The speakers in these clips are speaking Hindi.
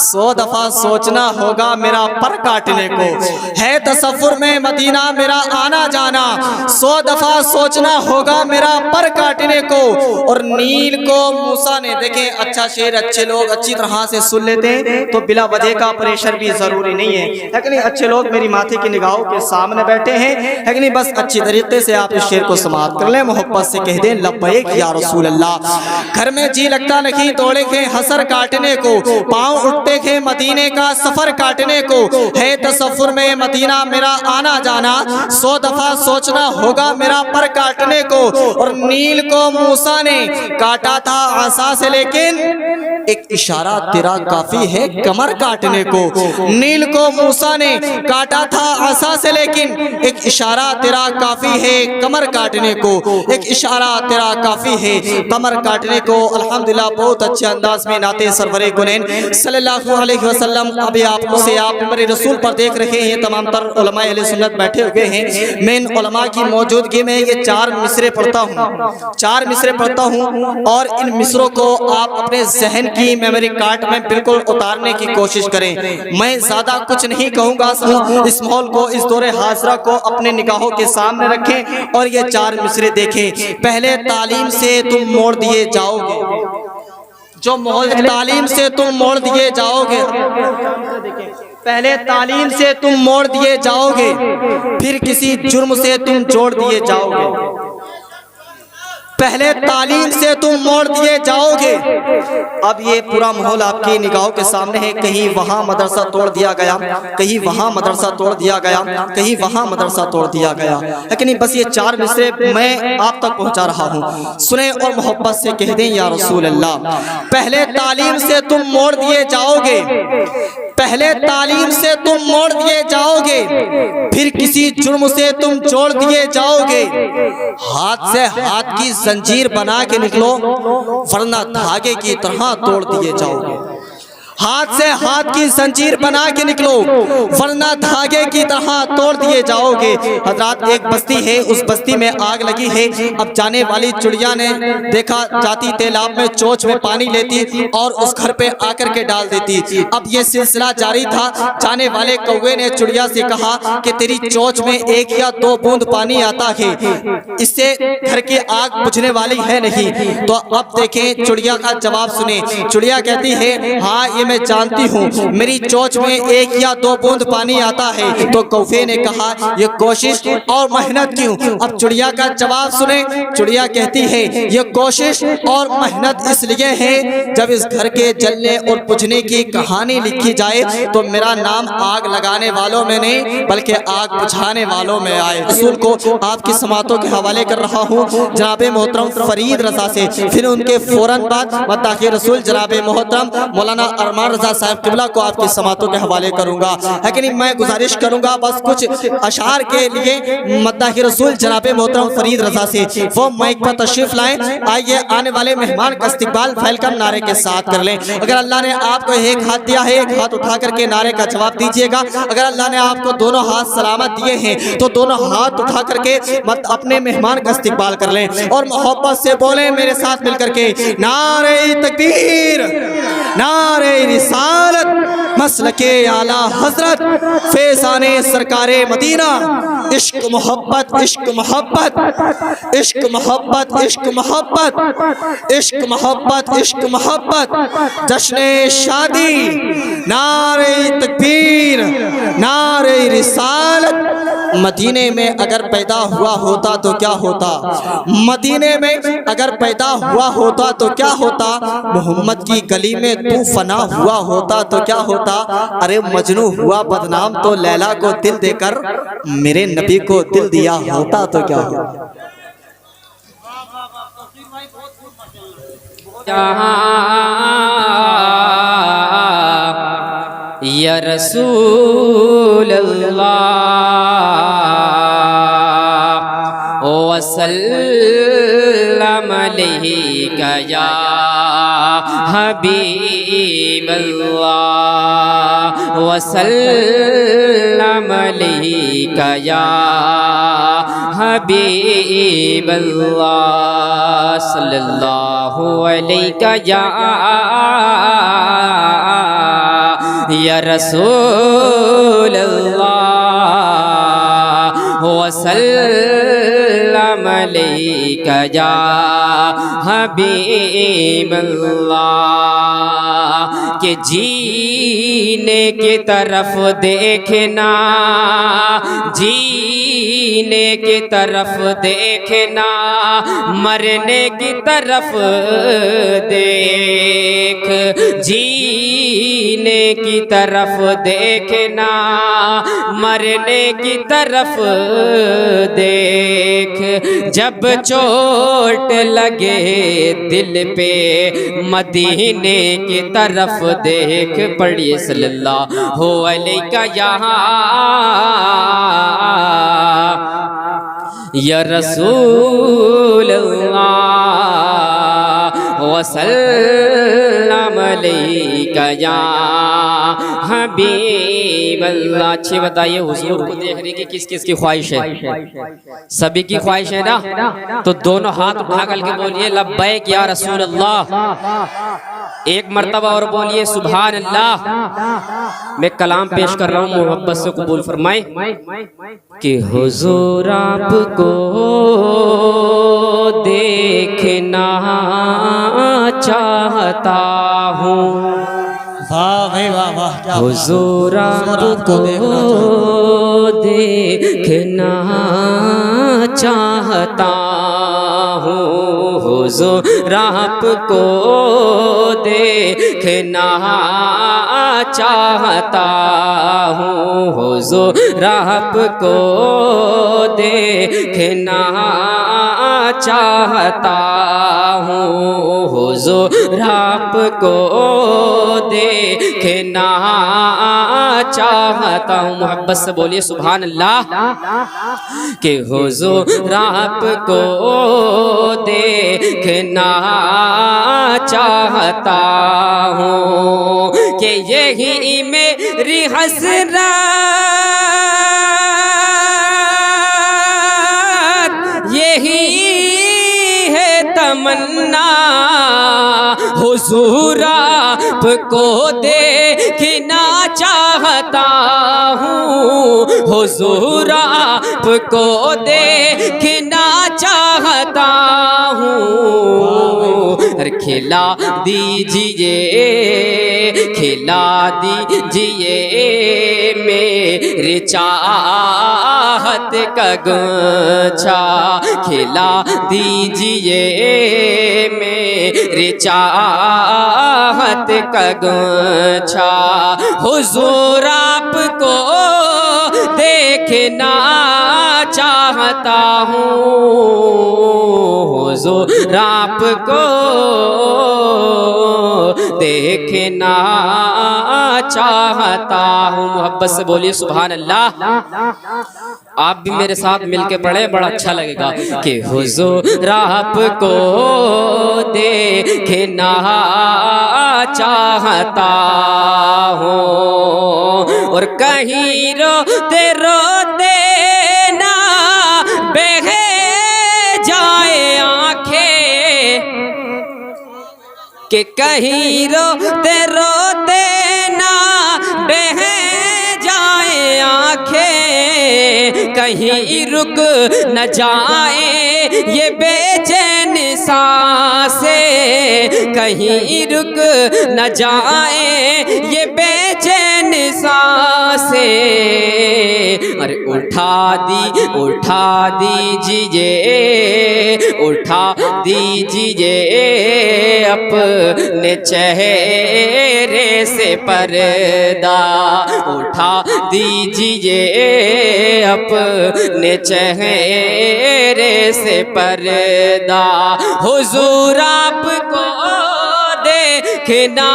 100 दफा सोचना होगा मेरा पर काटने को। है तसव्वुर में मदीना मेरा आना जाना, 100 दफा सोचना होगा मेरा पर काटने को। और नील को मूसा ने, देखें अच्छा शेर अच्छे लोग अच्छी तरह से सुन लेते हैं तो बिला वजह का प्रेशर भी जरूरी नहीं है कि नहीं। अच्छे लोग मेरी माथे की निगाहों के सामने बैठे हैं कि नहीं, बस अच्छी तरीके से आप इस शेर को समाप्त कर लें, मोहब्बत से कह दें लब्बैक या रसूल अल्लाह। घर में जी लगता नहीं तोड़े खे हसर काटने को, पाँव उठते खे मदीने का सफर काटने को। है तसव्वुर में मदीना मेरा आना जाना, 100 दफा सोचना होगा मेरा पर काटने को। और नील को मूसा ने काटा था आसा से, लेकिन एक इशारा तेरा काफी है कमर काटने को। नील को मूसा ने काटा था आसा से, लेकिन एक इशारा तेरा काफी है कमर काटने को। एक इशारा तेरा काफी है कमर काटने को। अल्हम्दुलिल्लाह बहुत अच्छे अंदाज में नाते सरवरे गुनैन सल्लल्लाहु अलैहि वसल्लम अभी आप से आप मेरे रसूल पर देख रहे हैं। तमाम तर उलमा अहले सुन्नत बैठे हुए हैं। मैं इन उलमा की मौजूदगी में ये 4 मिसरे पढ़ता हूँ, 4 मिसरे पढ़ता हूँ और इन मिसरों को आप अपने जहन की मेमोरी कार्ड में बिल्कुल उतारने की कोशिश करें। मैं ज्यादा कुछ नहीं कहूँगा, इस माहौल को, इस दौरे हाजरा को अपने निगाहों के सामने रखें और ये 4 मिसरे देखें। पहले तालीम से तुम मोड़ दिए जाओगे, जो माहौल तालीम से तुम मोड़ दिए जाओगे। पहले तालीम से तुम मोड़ दिए जाओगे, फिर किसी जुर्म से तुम जोड़ दिए जाओगे। पहले तालीम से तुम मोड़ दिए जाओगे। अब ये पूरा माहौल आपकी निगाहों के सामने है। कहीं वहाँ मदरसा तोड़ दिया गया, कहीं वहाँ मदरसा तोड़ दिया गया, कहीं वहाँ मदरसा तोड़ दिया गया। लेकिन नहीं, बस ये 4 मिसरे मैं आप तक पहुँचा रहा हूँ, सुने और मोहब्बत से कह दें या रसूल अल्लाह। पहले तालीम से तुम मोड़ दिए जाओगे, पहले तालीम से तुम मोड़ दिए जाओगे, फिर किसी जुर्म से तुम जोड़ दिए जाओगे। हाथ से हाथ की जंजीर बना के निकलो, वरना धागे की तरह तोड़ दिए जाओगे। हाथ से हाथ की जंजीर बना के निकलो, वरना धागे की तरह तोड़ दिए जाओगे। हजरात एक बस्ती है, उस बस्ती में आग लगी है। अब जाने वाली चिड़िया ने देखा जाती तालाब में चोंच में पानी लेती और उस घर पे आकर के डाल देती। अब ये सिलसिला जारी था। जाने वाले कौवे ने चिड़िया से कहा कि तेरी चोंच में 1 या 2 बूंद पानी आता है, इससे घर की आग बुझने वाली है नहीं। तो अब देखें चिड़िया का जवाब सुने। चिड़िया कहती है हाँ ये मैं जानती हूँ, मेरी चोंच में 1 या 2 बूंद पानी आता है। तो कौवे ने कहा ये कोशिश और मेहनत क्यों? अब चिड़िया का जवाब सुने। चिड़िया कहती है ये कोशिश और मेहनत इसलिए है, जब इस घर के जलने और बुझने की कहानी लिखी जाए तो मेरा नाम आग लगाने वालों में नहीं बल्कि आग बुझाने वालों में आए। रसूल को आपकी समातों के हवाले कर रहा हूँ जनाब मोहतरम फरीद रजा से। फिर उनके फौरन बाद मद्दाह रसूल जनाब मोहतरम मौलाना अरमान रजा साहब किबला को आपकी समातों के हवाले करूंगा। है कि नहीं, मैं गुजारिश करूंगा बस कुछ अशार के लिए मद्दाह रसूल जनाब मोहतरम फरीद रजा से वो माइक पर तशरीफ लाएं। आइए आने वाले मेहमान का इस्तकबाल वेलकम नारे के साथ कर लें। अगर अल्लाह ने आपको एक हाथ दिया है, एक हाथ उठा करके नारे का जवाब दीजिएगा। अगर अल्लाह ने आपको दोनों हाथ सलामत दिए हैं तो दोनों हाथ उठा करके अपने मेहमान का इस्तकबाल कर लें और मोहब्बत से बोलें मेरे साथ मिलकर के नारे तकबीर, नारे रिसालत, मसलके आला हजरत, फैज़ाने सरकारे मदीना। इश्क मोहब्बत, इश्क मोहब्बत, इश्क मोहब्बत, इश्क मोहब्बत, इश्क मोहब्बत, इश्क मोहब्बत, जश्ने शादी, नारे तकबीर, नारे रिसालत। मदीने में अगर पैदा हुआ होता तो क्या होता? मदीने में अगर पैदा हुआ होता तो क्या होता? मोहम्मद की गली में तू फना हुआ होता तो क्या होता? अरे मजनू हुआ बदनाम तो लैला को दिल देकर मेरे नबी को दिल दिया होता तो क्या होता? या रसूल अल्लाह वसल्लम अलैका या हबीब अल्लाह वसल्लम अलैका या हबीब अल्लाह सल्लल्लाहु अलैका या या रसूल अल्लाह वसल्लम अलैका या हबीब अल्लाह। के जीने की तरफ देखना, जीने की तरफ देखना, मरने की तरफ देख। जीने की तरफ देखना, मरने की तरफ देख। जब चोट लगे दिल पे मदीने की तरफ देख। पढ़िए सल्लल्लाहु अलैका या रसूल अल्लाह वसल्लम अलैका या हबीब अल्लाह। अच्छी बताइए, हुजूर को देखने की किस किस की ख्वाहिश है? सभी की ख्वाहिश है ना? तो दोनों हाथ उठा करके बोलिए लब्बैक या रसूल अल्लाह। एक मर्तबा और बोलिए सुभान अल्लाह। मैं कलाम पेश कर रहा हूँ, मोहब्बत से कबूल फरमाए कि हुजूर आपको देखना चाहता हूँ। वाह भाई वाह वाह, क्या हुजूर आपको देखना चाहता हूँ। हुजूर आपको देखना चाहता हूँ। हुजूर आपको देखना चाहता हूँ। हुजूर आपको देखना चाहता हूँ। मोहब्बत से बोलिए सुभान अल्लाह। कि हुजूर आपको देखना चाहता हूँ। कि यही मेरी हसरत, यही है तमन्ना। हुजूर आपको देखना चाहता हूँ। हुजूर आपको देखना चाहता हूँ। खिला दीजिए, खिला दीजिए मेरी चाहत का गुच्छा। खिला दीजिए मेरी चाहत का गुच्छा। हुजूर आपको देखना चाहता हूँ। हुजूर आपको देखना चाहता हूँ। मोहब्बत से बोलिए सुभान अल्लाह। आप भी मेरे साथ मिलके पढ़े, बड़ा अच्छा लगेगा। कि हुजूर आपको देखना चाहता हूँ। और कहीं रोते रोते ना बह जाए आंखें। कि कहीं रोते रोते ना बह जाए आंखें। कहीं रुक न जाए ये बेचैन सांसें। कहीं रुक न जाए ये बेचैन सांसें। अरे उठा दीजिए, उठा दीजिए अपने चेहरे से पर्दा। उठा दीजिए अपने चेहरे से पर्दा। हुजूर आपको देखना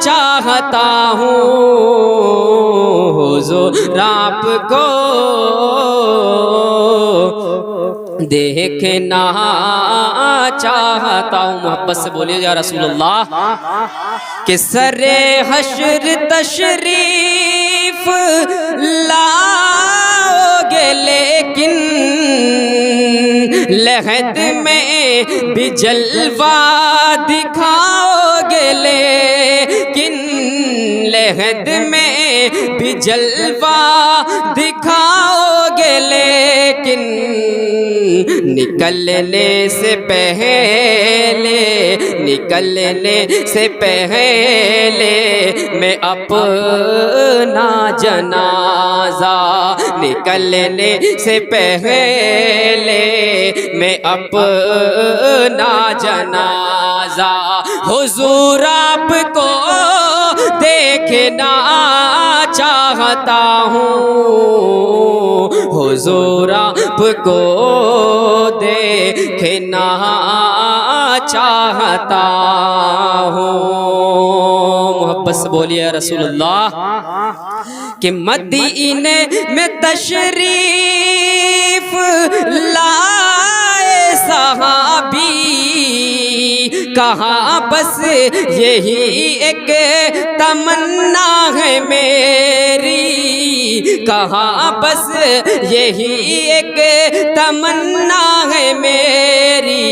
चाहता हूँ। हुजूर आपको देखना चाहता हूँ। मोहब्बत से बोलिए या रसूलुल्लाह। कि सरे हश्र तशरीफ लाओगे लेकिन लहद में भी जलवा दिखाओगे लेकिन अहद में भी जलवा दिखाओगे, लेकिन निकलने से पहले, निकलने से पहले मैं अपना जनाजा, निकलने से पहले मैं अपना जनाजा हुजूर आपको देखना चाहता हूँ, हुजूर आपको देखना चाहता हूँ। मोहब्बत से बोलिए रसूलुल्लाह। कि मदीने में तशरीफ लाए सहाबी, कहाँ बस यही एक तमन्ना है मेरी, कहाँ बस यही एक तमन्ना है मेरी,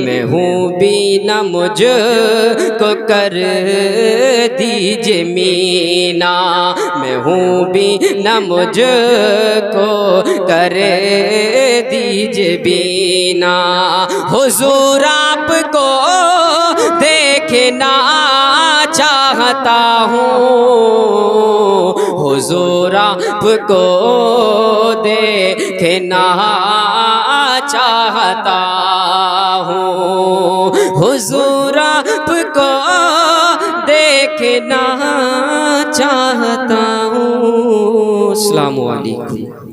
मैं हूँ बीना मुझको कर दीजिए मीना, मैं हूँ बीना मुझको कर दीजिए बीना, हुजूर आपको देखना चाहता हूँ, हुजूर आपको देखना चाहता हूँ, हुजूर आपको देखना चाहता हूँ। अस्सलामु अलैकुम।